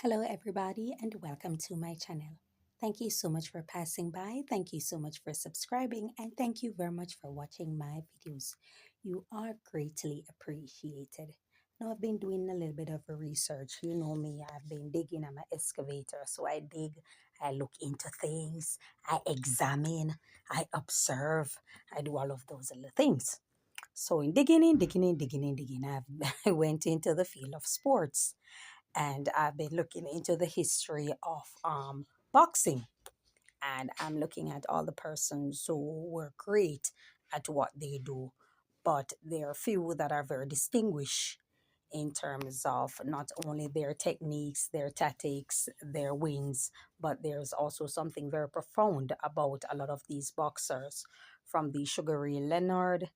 Hello, everybody, and welcome to my channel. Thank you so much for passing by. Thank you so much for subscribing, and thank you very much for watching my videos. You are greatly appreciated. Now, I've been doing a little bit of a research. You know me, I've been digging on my excavator. So I dig, I look into things, I examine, I observe, I do all of those little things. So in digging, I went into the field of sports and I've been looking into the history of boxing, and I'm looking at all the persons who were great at what they do, but there are few that are very distinguished in terms of not only their techniques, their tactics, their wins, but there's also something very profound about a lot of these boxers, from the SugarRay Leonard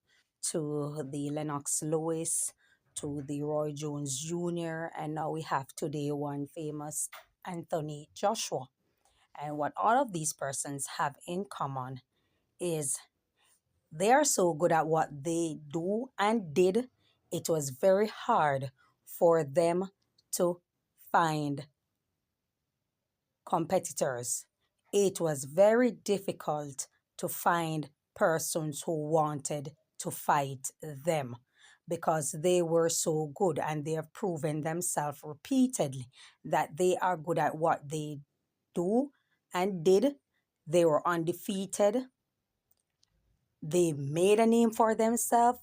to the Lennox Lewis to the Roy Jones Jr. And now we have today one famous Anthony Joshua. And what all of these persons have in common is they are so good at what they do and did, it was very hard for them to find competitors. It was very difficult to find persons who wanted to fight them because they were so good, and they have proven themselves repeatedly that they are good at what they do and did. They were undefeated. They made a name for themselves.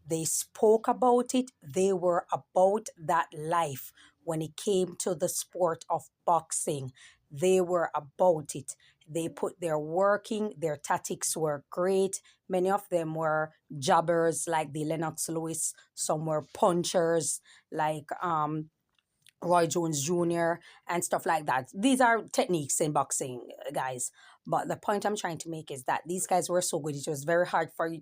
They spoke about it. They were about that life when it came to the sport of boxing. They were about it. They put their working, their tactics were great. Many of them were jobbers like the Lennox Lewis. Some were punchers like Roy Jones Jr. and stuff like that. These are techniques in boxing, guys. But the point I'm trying to make is that these guys were so good, it was very hard for you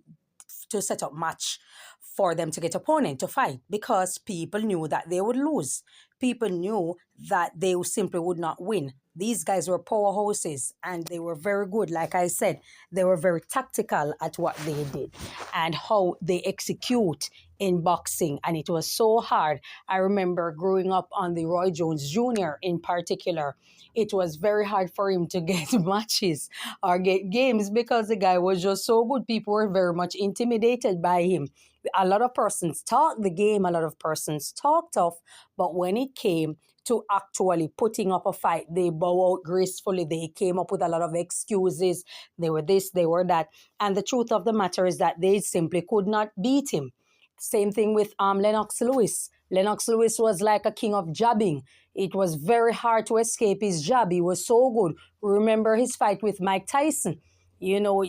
to set up match for them to get opponent to fight because people knew that they would lose. People knew that they simply would not win. These guys were powerhouses and they were very good. Like I said, they were very tactical at what they did and how they execute in boxing. And it was so hard. I remember growing up on the Roy Jones Jr. in particular. It was very hard for him to get matches or get games because the guy was just so good. People were very much intimidated by him. A lot of persons talked the game, a lot of persons talked tough, but when it came to actually putting up a fight, they bow out gracefully. They came up with a lot of excuses. They were this, they were that. And the truth of the matter is that they simply could not beat him. Same thing with Lennox Lewis. Lennox Lewis was like a king of jabbing. It was very hard to escape his jab. He was so good. Remember his fight with Mike Tyson. You know,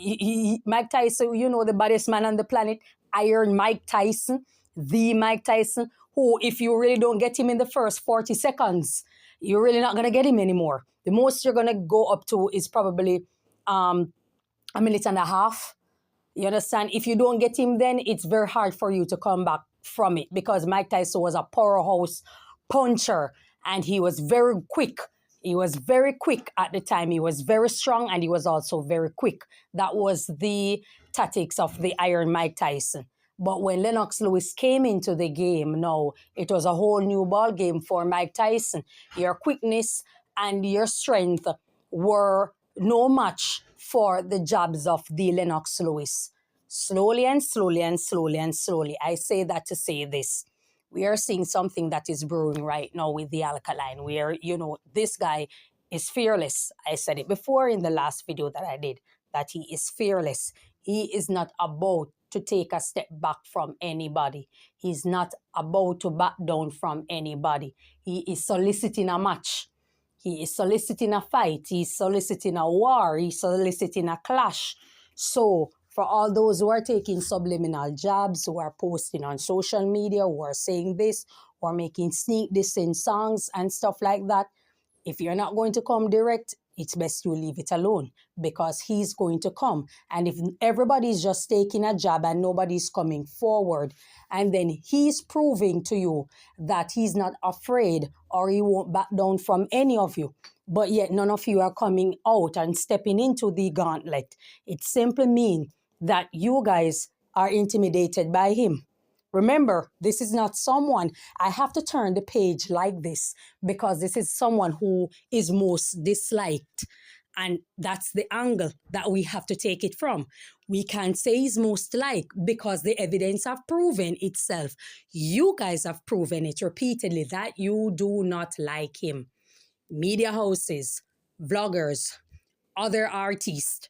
Mike Tyson, you know, the baddest man on the planet, Iron Mike Tyson, the Mike Tyson, who, if you really don't get him in the first 40 seconds, you're really not going to get him anymore. The most you're going to go up to is probably a minute and a half. You understand? If you don't get him then, it's very hard for you to come back from it because Mike Tyson was a powerhouse puncher and he was very quick. He was very quick at the time. He was very strong and he was also very quick. That was the tactics of the Iron Mike Tyson. But when Lennox Lewis came into the game, now it was a whole new ball game for Mike Tyson. Your quickness and your strength were no match for the jabs of the Lennox Lewis. Slowly and slowly and slowly and slowly. I say that to say this. We are seeing something that is brewing right now with the Alkaline, where, you know, this guy is fearless. I said it before in the last video that I did, that he is fearless. He is not about to take a step back from anybody. He's not about to back down from anybody. He is soliciting a match. He is soliciting a fight. He's soliciting a war. He's soliciting a clash. So for all those who are taking subliminal jabs, who are posting on social media, who are saying this, or making sneak dissing songs and stuff like that, if you're not going to come direct, it's best you leave it alone because he's going to come. And if everybody's just taking a jab and nobody's coming forward, and then he's proving to you that he's not afraid or he won't back down from any of you, but yet none of you are coming out and stepping into the gauntlet, it simply means that you guys are intimidated by him. Remember, this is not someone, I have to turn the page like this because this is someone who is most disliked. And that's the angle that we have to take it from. We can't say he's most liked because the evidence have proven itself. You guys have proven it repeatedly that you do not like him. Media houses, vloggers, other artists,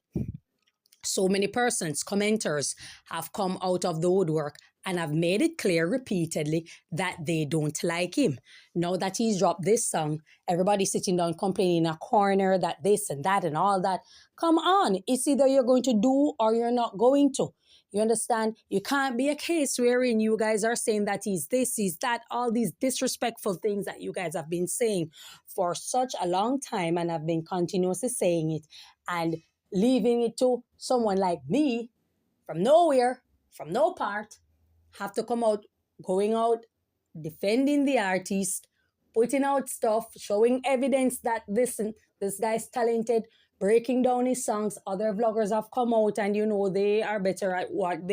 so many persons, commenters have come out of the woodwork and have made it clear repeatedly that they don't like him. Now that he's dropped this song, everybody's sitting down complaining in a corner that this and that and all that. Come on, it's either you're going to do or you're not going to. You understand? You can't be a case wherein you guys are saying that he's this, he's that, all these disrespectful things that you guys have been saying for such a long time and have been continuously saying it and leaving it to someone like me from nowhere, from no part, have to come out, going out, defending the artist, putting out stuff, showing evidence that this guy's talented, breaking down his songs. Other vloggers have come out and they are better at what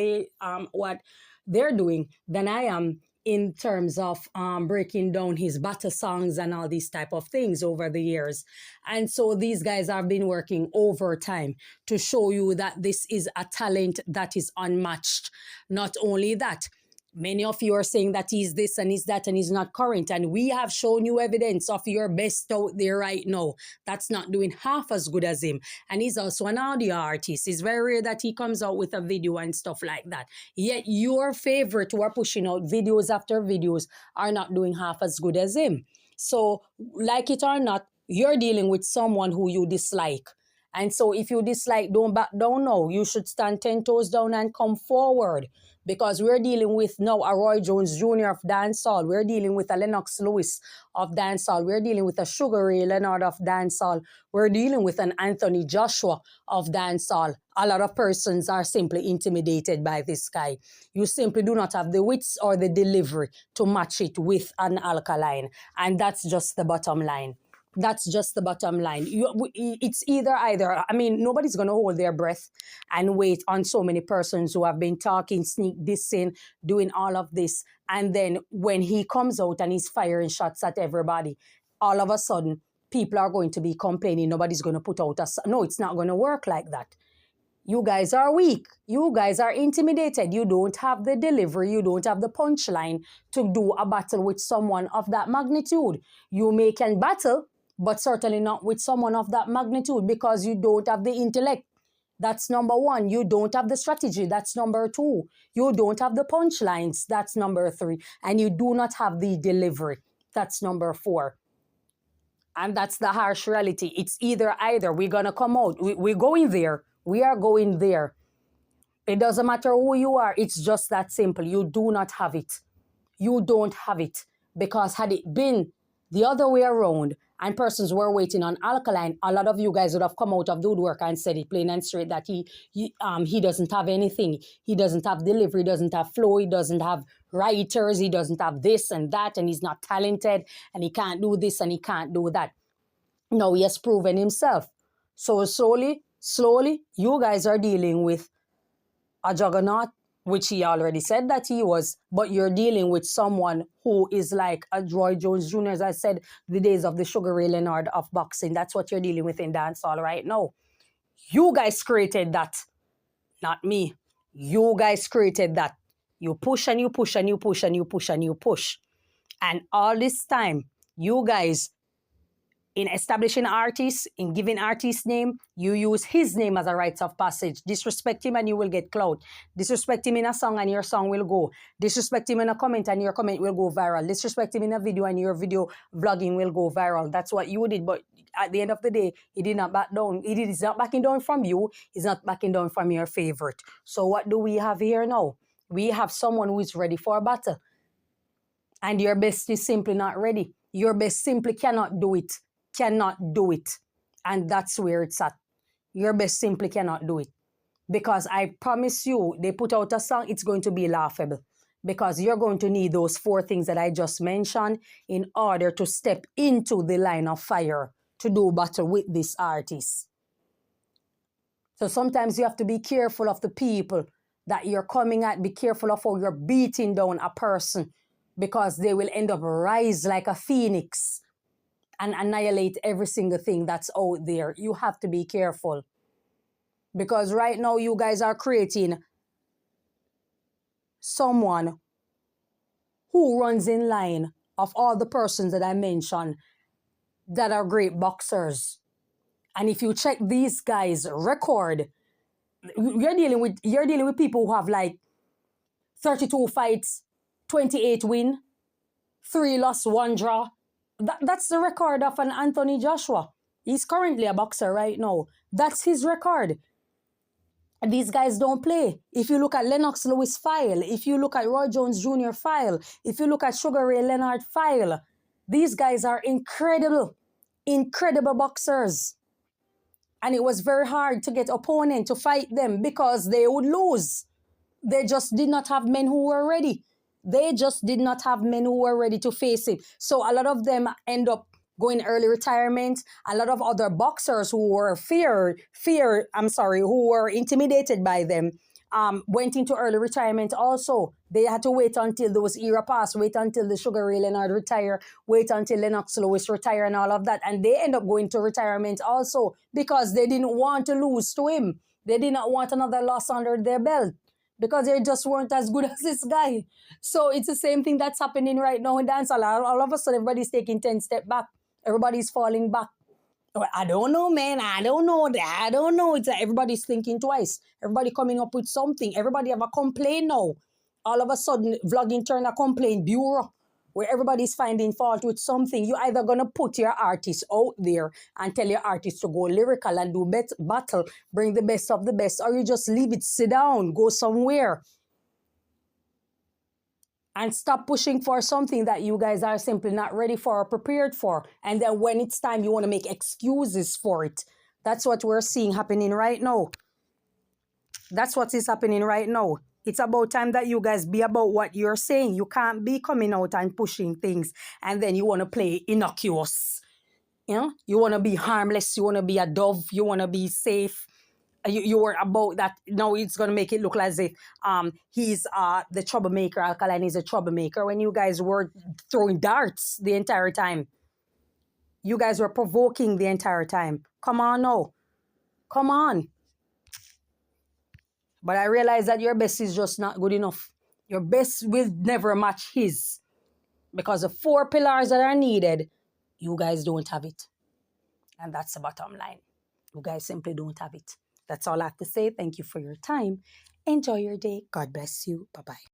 they're doing than I am in terms of breaking down his battle songs and all these type of things over the years. And so these guys have been working overtime to show you that this is a talent that is unmatched. Not only that, many of you are saying that he's this and he's that and he's not current. And we have shown you evidence of your best out there right now. That's not doing half as good as him. And he's also an audio artist. It's very rare that he comes out with a video and stuff like that. Yet your favorite who are pushing out videos after videos are not doing half as good as him. So like it or not, you're dealing with someone who you dislike. And so if you dislike, don't back down now. You should stand 10 toes down and come forward. Because we're dealing with now a Roy Jones Jr. of dancehall. We're dealing with a Lennox Lewis of dancehall. We're dealing with a SugarRay Leonard of dancehall. We're dealing with an Anthony Joshua of dancehall. A lot of persons are simply intimidated by this guy. You simply do not have the wits or the delivery to match it with an Alkaline. And that's just the bottom line. That's just the bottom line. It's either. I mean, nobody's going to hold their breath and wait on so many persons who have been talking, sneak dissing, doing all of this. And then when he comes out and he's firing shots at everybody, all of a sudden, people are going to be complaining. Nobody's going to put out no, it's not going to work like that. You guys are weak. You guys are intimidated. You don't have the delivery. You don't have the punchline to do a battle with someone of that magnitude. You may can battle, but certainly not with someone of that magnitude because you don't have the intellect. That's number one. You don't have the strategy. That's number two. You don't have the punchlines. That's number three. And you do not have the delivery. That's number four. And that's the harsh reality. It's either. We're going to come out. We're going there. We are going there. It doesn't matter who you are. It's just that simple. You do not have it. You don't have it. Because had it been the other way around, and persons were waiting on Alkaline, a lot of you guys would have come out of the woodwork and said it plain and straight that he doesn't have anything. He doesn't have delivery, he doesn't have flow, he doesn't have writers, he doesn't have this and that, and he's not talented, and he can't do this and he can't do that. No, he has proven himself. So slowly, you guys are dealing with a juggernaut, which he already said that he was, but you're dealing with someone who is like a Roy Jones Jr., as I said, the days of the SugarRay Leonard of boxing. That's what you're dealing with in dancehall right now. You guys created that, not me. You guys created that. You push and you push and you push and you push and you push. And all this time, you guys, in establishing artists, in giving artist name, you use his name as a rite of passage. Disrespect him and you will get clout. Disrespect him in a song and your song will go. Disrespect him in a comment and your comment will go viral. Disrespect him in a video and your video vlogging will go viral. That's what you did. But at the end of the day, he did not back down. He's not backing down from you. He's not backing down from your favorite. So what do we have here now? We have someone who is ready for a battle. And your best is simply not ready. Your best simply cannot do it. Cannot do it. And that's where it's at. Your best simply cannot do it. Because I promise you, they put out a song, it's going to be laughable. Because you're going to need those 4 things that I just mentioned in order to step into the line of fire to do battle with this artist. So sometimes you have to be careful of the people that you're coming at. Be careful of how you're beating down a person, because they will end up rise like a phoenix and annihilate every single thing that's out there. You have to be careful, because right now you guys are creating someone who runs in line of all the persons that I mentioned that are great boxers. And if you check these guys' record, you're dealing with people who have like 32 fights, 28 win, 3 loss, 1 draw. That's the record of an Anthony Joshua. He's currently a boxer right now. That's his record. These guys don't play. If you look at Lennox Lewis file, if you look at Roy Jones Jr. file, if you look at SugarRay Leonard file, these guys are incredible boxers. And it was very hard to get opponent to fight them because they would lose. They just did not have men who were ready. They just did not have men who were ready to face it. So a lot of them end up going early retirement. A lot of other boxers who were who were intimidated by them, went into early retirement also. They had to wait until those era passed, wait until the SugarRay Leonard retire, wait until Lennox Lewis retire and all of that. And they end up going to retirement also because they didn't want to lose to him. They did not want another loss under their belt because they just weren't as good as this guy. So it's the same thing that's happening right now in dancehall. All of a sudden, everybody's taking 10 steps back. Everybody's falling back. I don't know, man. I don't know. It's like everybody's thinking twice. Everybody coming up with something. Everybody have a complaint now. All of a sudden, vlogging turned a complaint bureau where everybody's finding fault with something. You're either going to put your artist out there and tell your artist to go lyrical and do battle, bring the best of the best, or you just leave it, sit down, go somewhere, and stop pushing for something that you guys are simply not ready for or prepared for. And then when it's time, you want to make excuses for it. That's what we're seeing happening right now. That's what is happening right now. It's about time that you guys be about what you're saying. You can't be coming out and pushing things and then you want to play innocuous. You know, you want to be harmless. You want to be a dove. You want to be safe. You were about that. Now it's going to make it look as if he's the troublemaker. Alkaline is a troublemaker when you guys were throwing darts the entire time. You guys were provoking the entire time. Come on now. Come on. But I realize that your best is just not good enough. Your best will never match his. Because the 4 pillars that are needed, you guys don't have it. And that's the bottom line. You guys simply don't have it. That's all I have to say. Thank you for your time. Enjoy your day. God bless you. Bye-bye.